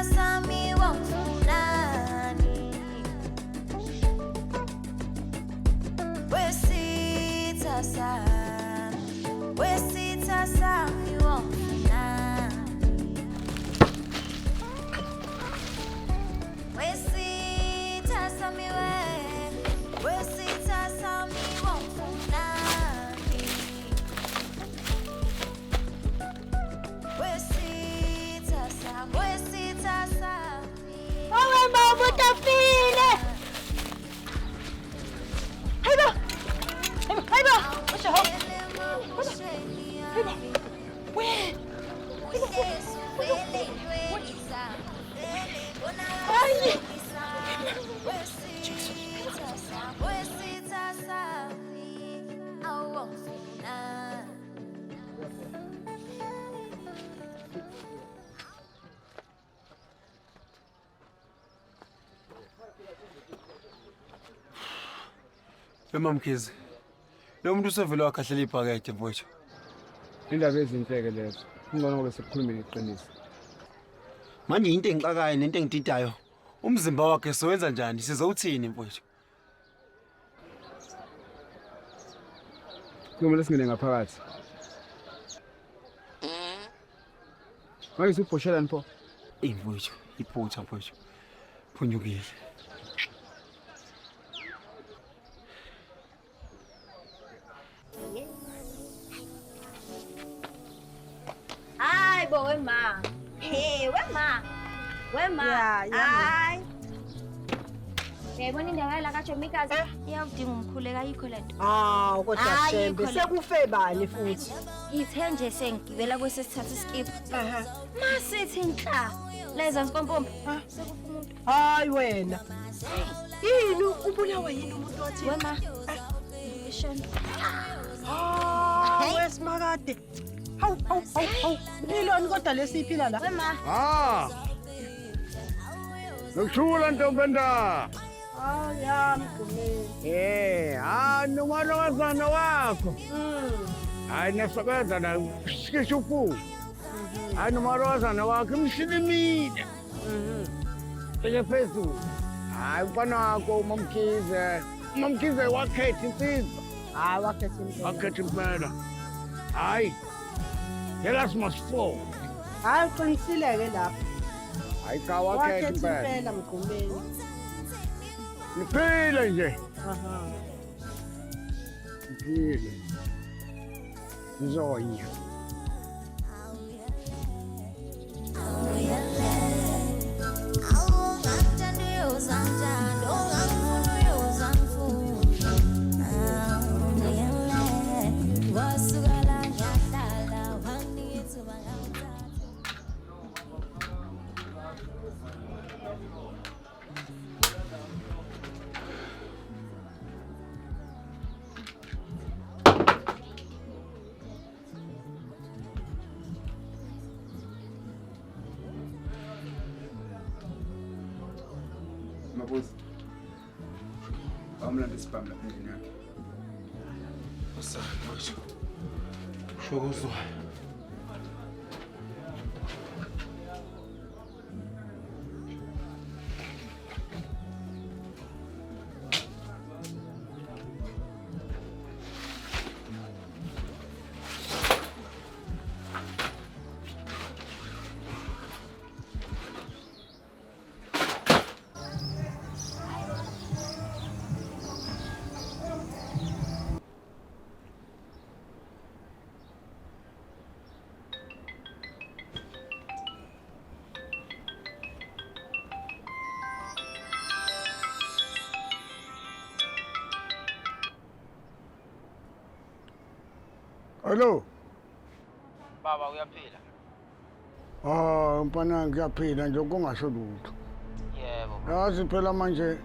sami wamfunani Wesitha sami wamfunani Wesitha sami Wesitha sami wamfunani Wesitha sami Owe mama utafile. Hayba. Usho. Hayba. We. Ay. Wesitha sami awamfunani Mamkhize. Lo muntu usevele wakhahlela ibhakede mfowethu. Indaba ezinhleke lezo. Ngibona ngoba sekukhuluma ngeqiniso. Manje into engixakayo nento engididayo. Umzimba wakhe sowenza njani? Sizowuthini mfowethu? Kumele singene ngaphakathi. Manje sibhoshela nipho. Mfowethu, iphutha mfowethu. Phunyukile. Ay bo wema. Hey wema. Ay. Yayibona indawo yala kaJomikazi iyawudinga umkhuleka ayikho lento. Kodwa Shembe sekufe bani futhi? Ithe nje sengigibela kwesesithatha iskip. Masithi inhla. Leza nkompompo. Sekufa umuntu. Hayi wena. Yini ubulawa yini umuntu wathi? Wema. Ishona. Wesimakade. Hawu. Niloni kodwa lesiphila la. Wema. Nokushula ntombenda. Yami Gumeni. Nomalokazana wakho. Hayi nasebenza na sikishuku. Hayi nomalokazana wakho imshilimile. Phela phezulu. Hayi mfana wakho Mamkhize wakhetha insizwa. Wakhetha impela. Hayi. Yela simasifo. Hayi qinisile-ke lapha. Hayi cha wakhetha impela. Impela Mgumeni. Niphile nje. Niphile. Nizoya. Mabuzi. Awumlanda isibhamu lapha endlini yakhe. Mfowethu. Shokuzwa. Hello. Baba uyaphila? Mfana ngiyaphila nje kungasho lutho. Yebo. Yazi phela manje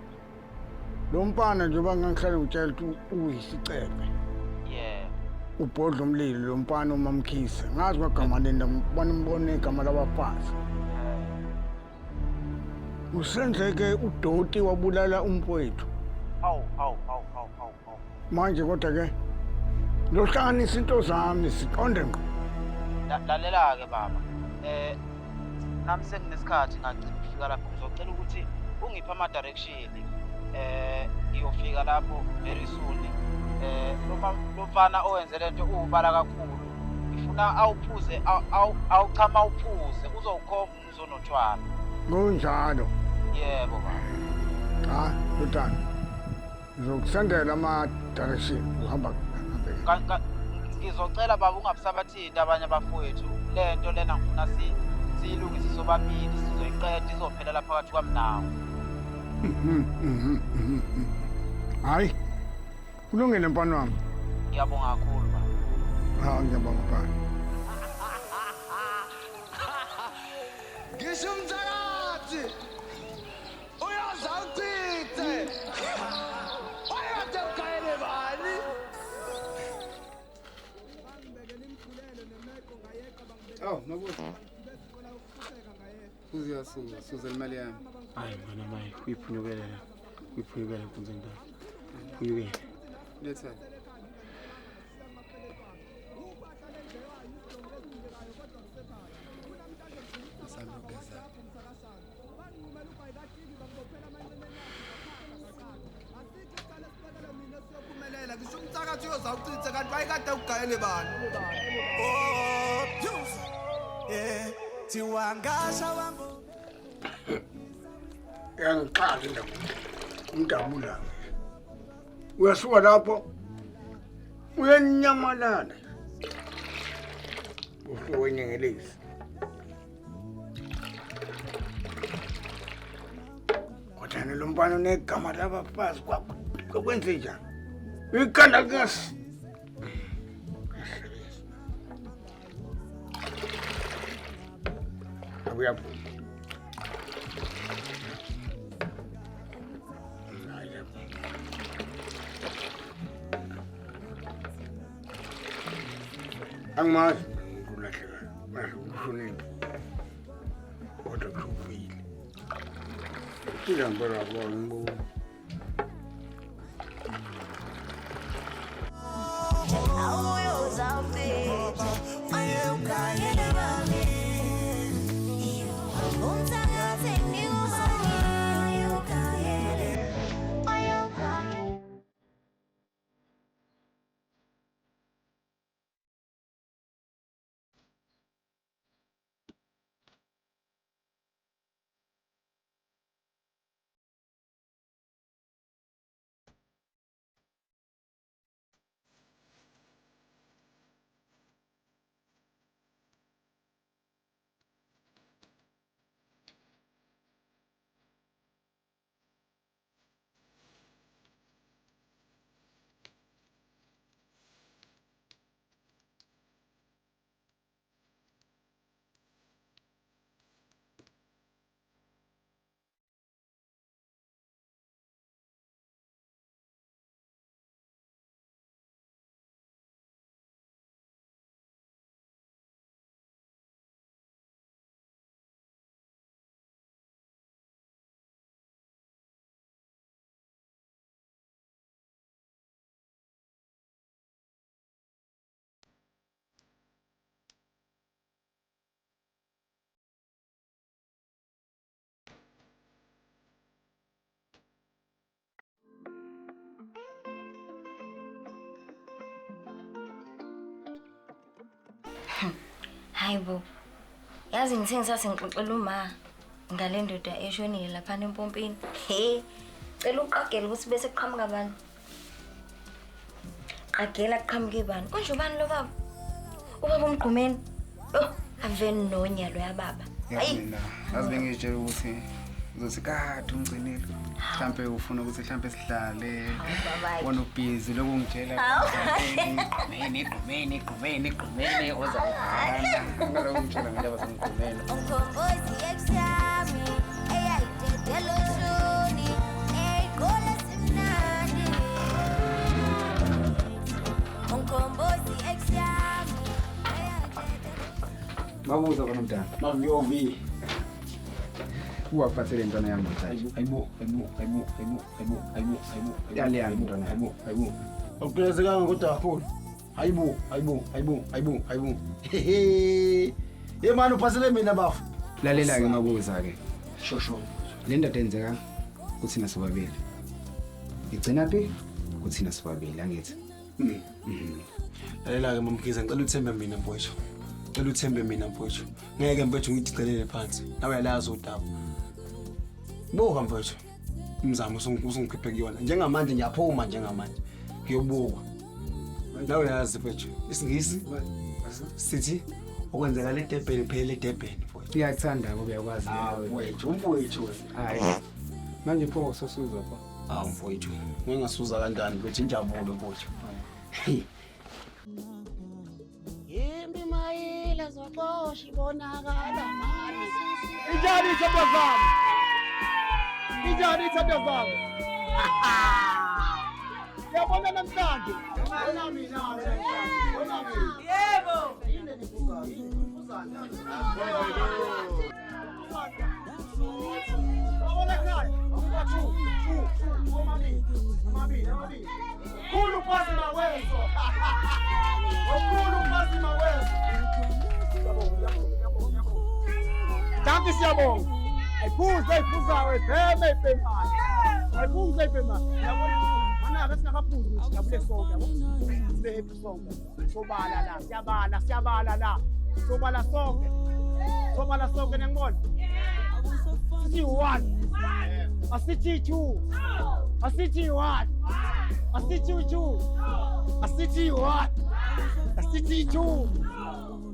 lo mfana nje bangangihlala ngitshela ukuthi uyisicepe. Yebo. Ubhodla umlilo lo mfana uMamkhise. Ngazi kwagama lenda banibone igama labafazi. Usenzeke udoti wabulala umfowethu. Awu. Manje kodwa kelohlanganisa into zami siqonde ngqo. Lalela ke baba. nami senginesikhathi ngagcina ukufika lapho ngizocela ukuthi ungiphe ama-direction ngiyofika lapho very soon. Lomfana owenze lento uwubala kakhulu ngifuna awuphuze awuchama awuphuze uzowukhomba umzonotshwala. Kunjalo. Yebo baba. Lutando. Ngizokusendela ama-direction uhamba Ngizocela baba ungabusabathinti abanye abafowethu. Lento lena ngifuna siyilungise sobabili sizoyiqeda izophelela phakathi kwamnawo. Hayi. Kulungile mfana wami. Ngiyabonga kakhulu baba. Ngiyabonga mfana. Ngisho umthakathi uyaza ucithe wayade ugayele bani Mabuza. Suza imali yami. Hayi mngani wami, uyiphunyukele Nkunzi Ndaba. Phunyukele. Letha. Asalogeza. kuphumelela ngisho umthakathi uyoza ucithe kanti wayekade ugayele bani thiwangasha wangu Yangixaka indaba. Umdabula. Uyasuka lapho. Uyanyamalala. Uhlwenyengelezi. Kodwa lo mfana negama labafazi kwakwenze njani? Ikanda kasi. Abuyaphuma. Angimazi ukulahleka. Ngikufunile. Kodwa kuhlukile. Kila mbara kwa ngibona. Hayibo. Yazi ngithe ngisasengixoxela uma ngale ndoda eshonile lapha empompini. Cela uqagela ukuthi bese kuqhamuka bani. Qagela kuqhamuke bani? Konje ubani lo baba? Ubaba uMgqumeni. Aveni nonyalo yababa. Hayi. Yazi bengitshela ukuthi uzothi kade ungcinile. Mhlambe ufuna ukuthi mhlambe sihlale. Wona ubhizi lokungitshela. Igqumeni ozawuhamba. Ngalo ungitshela ngendaba zomgqumeni. Umkhombozi ekusami eyayidedela ushuni eyayigqola simnandi. Umkhombozi ekusami eyayidedela. Mabuza khona mntana. Mavuyovi. Uwaphathele intwana yami manje. Hayibo. Yale yami intwana. Hayibo. Awuqinisekanga kodwa kakhulu. Hayibo. Hey man uphasele mina bafu. lalela-ke mabuza-ke Shosho. le ndoda enzeka kuthina sobabili igcina phi kuthina sobabili angithi. Lalela-ke Mamkhize, ngicela uthembe mina mfowethu. Ngicela uthembe mina mfowethu. Ngeke mfowethu ngidicelele phansi. Nawe uyalazi udaba. Buka mfowethu. Umzamo usungikhiphe kuyona. Njengamanje ngiyaphuma njengamanje. Ngiyobuka. Nawe uyazi mfowethu. Isingisi sithi okwenzeka le Durban phela le Durban mfowethu. Iyakuthanda ngoba uyakwazi Mfowethu, umfowethu wena. hayi manje pho sosuza pho Mfowethu. Ngingasuza kanjani mfowethu injabulo mfowethu. Yimbi mayila zoxosha ibonakala mani. Injani ithandwa zami? Injani ithandwa zami? Siyabona namhlanje. Bona mina. Bona mina. Yebo. Yini nibuka? Awona ekhaya. Mami. Khulu phansi maweso. Okhulu phansi maweso. Danke siyabonga. Ayiphuzayo ebheme ibhemani. Ayiphuza ibhemani. Yabona mana ake singakaphuzi ukuthi ngabule sonke yabo. Sibe happy sonke. Sobala la, siyabala la. Sobala sonke nengibona. Sithi one. Asithi two. Asithi one. Asithi two. Asithi one. Asithi two.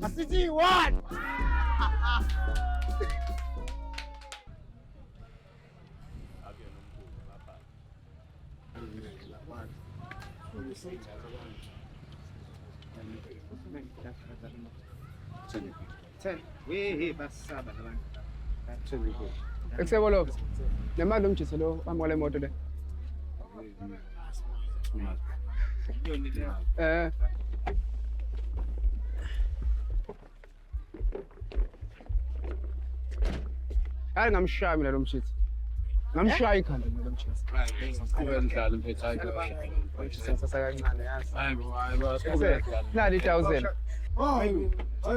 Asithi one. ekusebolo nemali omjise lo amukale imoto le hayi ngamshaya mina lo mshitsi ngamshaya ikhanda mina lo mshitsi Ngidlala mfethu hayi. sasa kancane yazi Hayi nali 1000 Hayi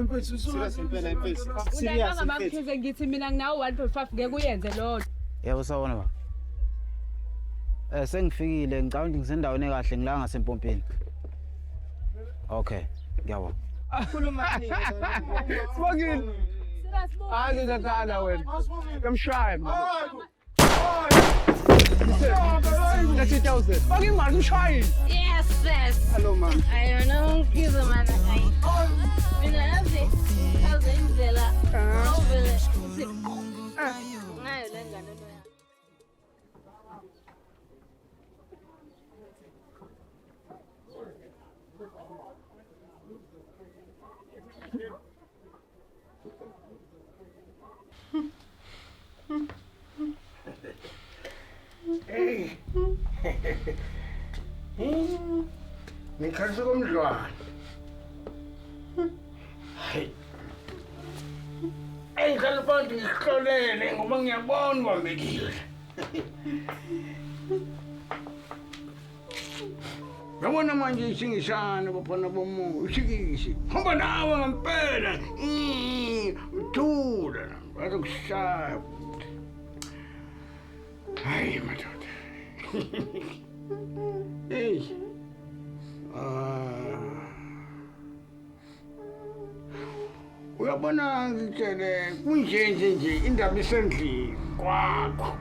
mfethu serious impela mfethu. Serious mfethu. Ngithi mina nginawo 1.5 ngeke uyenze lonto. Yebo sawona baba. Sengifikile ngicabanga ukuthi ngisendaweni ekahle ngila ngasempompini. Okay, ngiyabona. khuluma nini sibongile hayi ngizathanda wena ngamshaya mina That's 1000. Fucking man, mshayile. Yes, sis. Hello man. I don't know, give a man. Mina yazi indlela. Awuvele. Ngayo le ngane lo. Hey. Ngikhalisa komdlwana. Hey. Ngikhala phansi ngihlolele ngoba ngiyabona ubambekile. Yabona manje isingishana baphana bomoya ushikisi. Hamba nawe ngempela. Uthula. Bazokushaya. Hayi madoda. Hey. Uyabona ngitshele kunje indaba isendlini kwakho.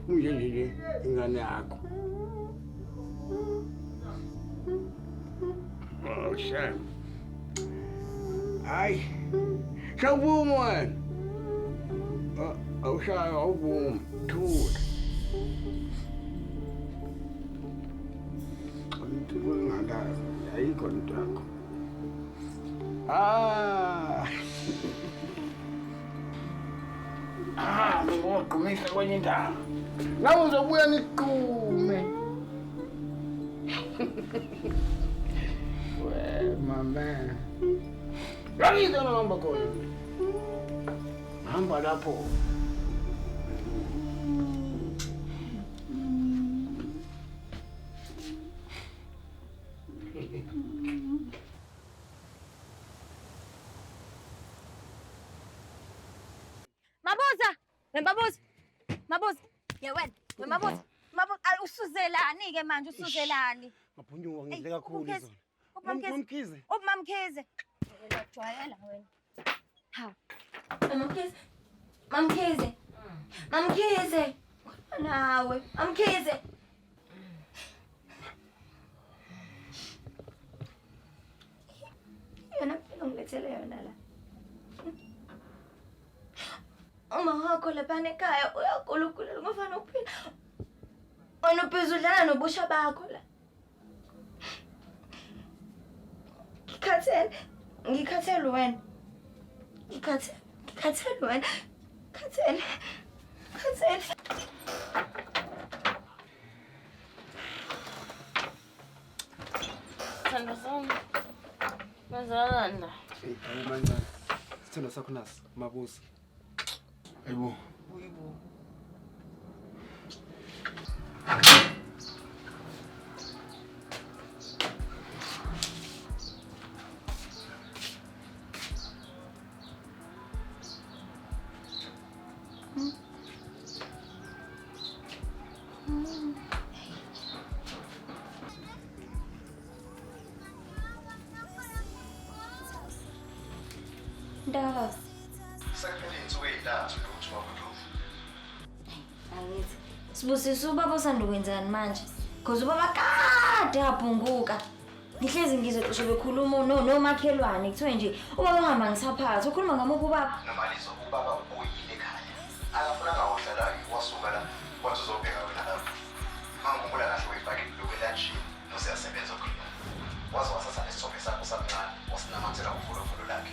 Kunje ingane yakho. Oh shame. Hayi. Sawubona wena. Awushaya awuvumi thula angithi kungalazi ayikho into yakho ngizogqumisa kwenye indawo nawe uzobuya nikuqume we mama lakizo nohamba khona hamba lapho Mabuzi. Yewena, Mabuzi. Mabuzi, usuzelani ke manje usuzelani? Ngaphunyuka ngidle kakhulu izona. Mamkhize. Ubamkhize. Jwayela wena. Hawu. Mamkhize. Mamkhize. Mamkhize. Nawe, Mamkhize. Yena phela ngilethele yona la. Uma wakho lapha ekhaya uyagulugulela ngofana ukuphila. Wena ubhizudlana nobusha bakho la. Ngikhathele wena. Ngikhathele wena. Khathele. Thando sami. Bazalana. Hayi manje. Sithando sakho nasi Mabuzi. Hayibo. Ndaba. Sekuphele insuku ezintathu ukuthi wabuduvu. Angithi. Sibusiso ubaba usanda kwenzani manje? Because ubaba kade abhunguka. Ngihlezi ngizocishe bekhuluma nomakhelwane kuthiwe nje ubaba ungama ngisaphatha. Ukhuluma ngamuphi ubaba? Nomalizo ubaba ubuyile ekhaya. Akafuna ngawohlalayo wasuka la wathi uzobheka wena lapho. Mangikhumbula kahle uyifake lokwelanjini noseyasebenza khona. Waze wasasa nesithombe sakho samncane wasinamathela uvulo lakhe.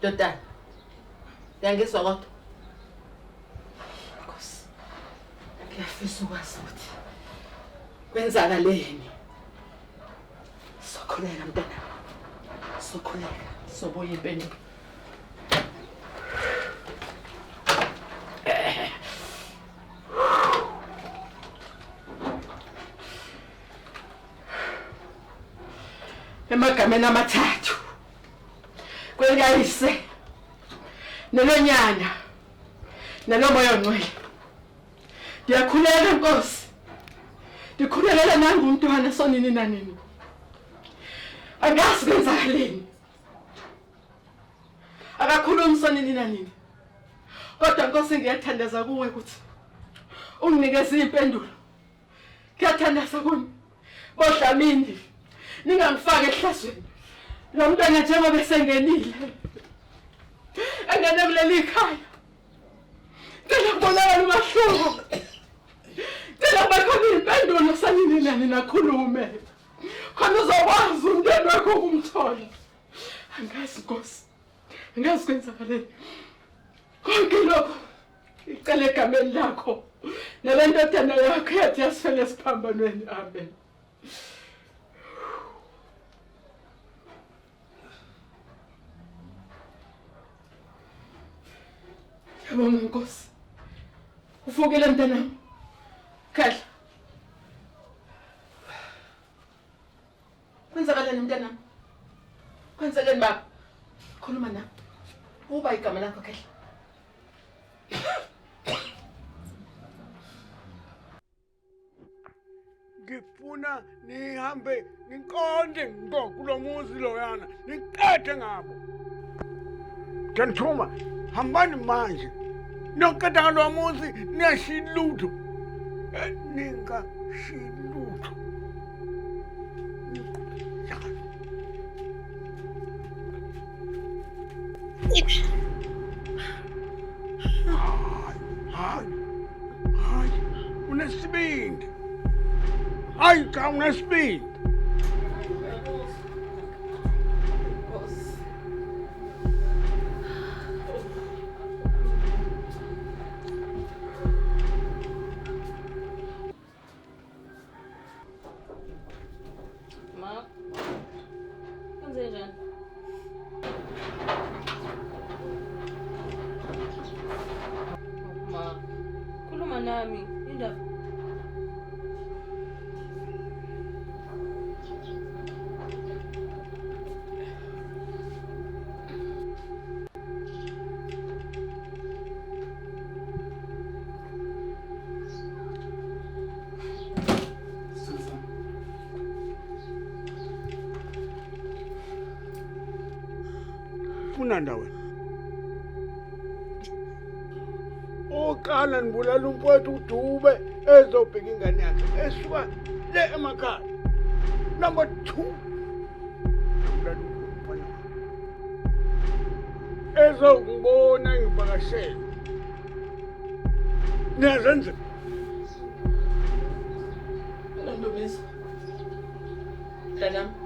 Dodana. Uyangizwa kodwa? Nkosi. Ngiyafisa ukwazi ukuthi kwenzakaleni. Sokhuleka mntana. Sokhuleka. Sobuya impendulo. Emagameni amathathu. Kweliyise nelonyana nelomoya ongcwele ngiyakhulela Nkosi ndikhulelela nangumntwana sonini nanini angazi kwenzakaleni akakhulumi sonini nanini kodwa Nkosi ngiyathandaza kuwe ukuthi unginikeze impendulo ngiyathandaza kuni bodlamini ningangifaka ehlazweni lo mntwana njengoba esengenile engene kuleli khaya ngicela kubonakala umahluko ngicela kube khona impendulo sanini nani nakhulume khona uzokwazi umntwana wakho ukumthola angazi Nkosi angazi kwenzakaleni konke lokho ngicela egameni lakho nabantwana yakho yathi yasifela esiphambanweni amen. Yabonga Nkosi. Ufukile mntanami. Khahla. Kwenzakaleni mntanami? Kwenzakaleni baba? Khuluma nami. Uba igama lakho Khahla. Ngifuna nihambe niqonde ngo kulomuzi loyana niqede ngabo. Kanthuma hambani manje. Noqeda ngalo muzi niyashilutho. Ningashilutho. Hayi. Unesibindi. Hayi ka unesibindi. mnganami indaba Unanda wena. Oqala nibulala umfowethu uDube ezobheka ingane yakhe esuka le emakhaya. Number 2. Nibulala umfana. Ezongibona ngivakashela. Niyazenza. Ndombisa. Mntanami.